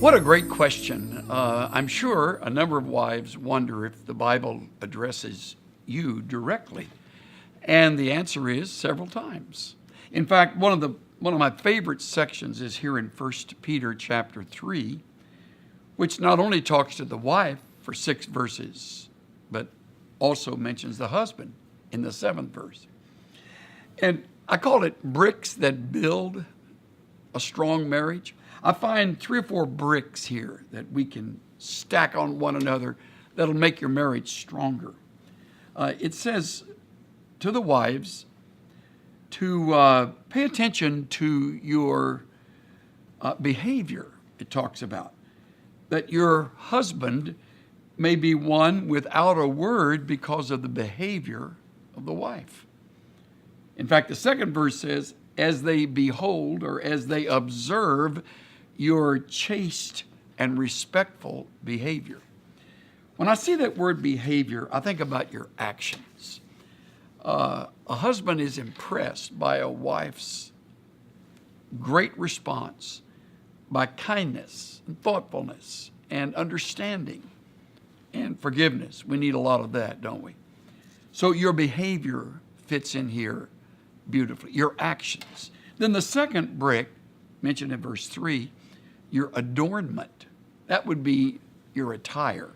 What a great question. I'm sure a number of wives wonder if the Bible addresses you directly. And the answer is several times. In fact, one of my favorite sections is here in 1 Peter chapter 3, which not only talks to the wife for 6 verses, but also mentions the husband in the 7th verse. And I call it bricks that build a strong marriage. I find 3 or 4 bricks here that we can stack on one another that'll make your marriage stronger. It says to the wives to pay attention to your behavior. It talks about that your husband may be won without a word because of the behavior of the wife. In fact, the 2nd verse says, as they behold or as they observe your chaste and respectful behavior. When I see that word behavior, I think about your actions. A husband is impressed by a wife's great response, by kindness and thoughtfulness and understanding and forgiveness. We need a lot of that, don't we? So your behavior fits in here beautifully, your actions. Then the 2nd brick, mentioned in verse 3, your adornment. That would be your attire.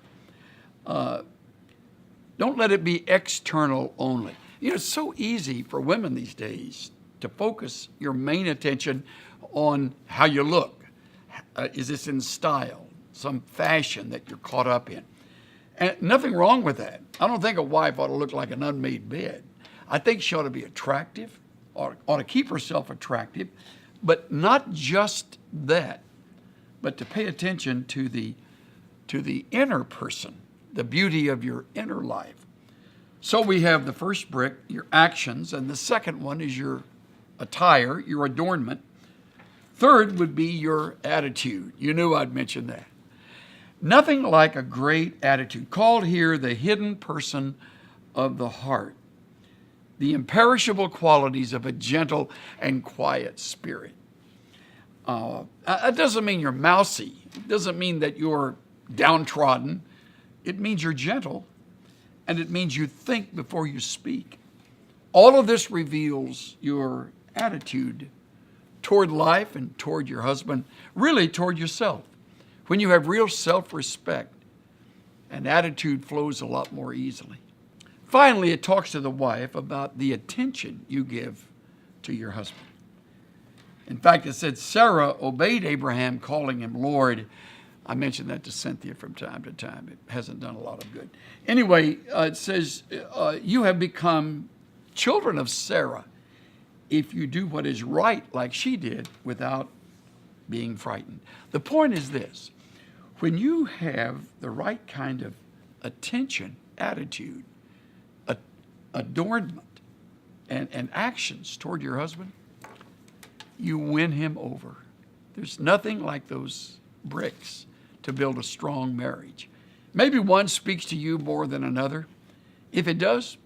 Don't let it be external only. You know, it's so easy for women these days to focus your main attention on how you look. Is this in style? Some fashion that you're caught up in? And nothing wrong with that. I don't think a wife ought to look like an unmade bed. I think she ought to be attractive, ought to keep herself attractive, but not just that, but to pay attention to the inner person, the beauty of your inner life. So we have the first brick, your actions, and the second one is your attire, your adornment. Third would be your attitude. You knew I'd mention that. Nothing like a great attitude, called here the hidden person of the heart, the imperishable qualities of a gentle and quiet spirit. It doesn't mean you're mousy. It doesn't mean that you're downtrodden. It means you're gentle, and it means you think before you speak. All of this reveals your attitude toward life and toward your husband, really toward yourself. When you have real self-respect, an attitude flows a lot more easily. Finally, it talks to the wife about the attention you give to your husband. In fact, it said Sarah obeyed Abraham, calling him Lord. I mentioned that to Cynthia from time to time. It hasn't done a lot of good. Anyway, it says, you have become children of Sarah if you do what is right like she did without being frightened. The point is this. When you have the right kind of attention, attitude, adornment, and actions toward your husband, you win him over. There's nothing like those bricks to build a strong marriage. Maybe one speaks to you more than another. If it does,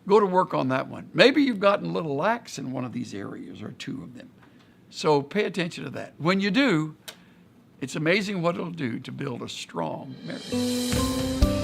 go to work on that one. Maybe you've gotten a little lax in one of these areas or 2 of them. So pay attention to that. When you do, it's amazing what it'll do to build a strong marriage.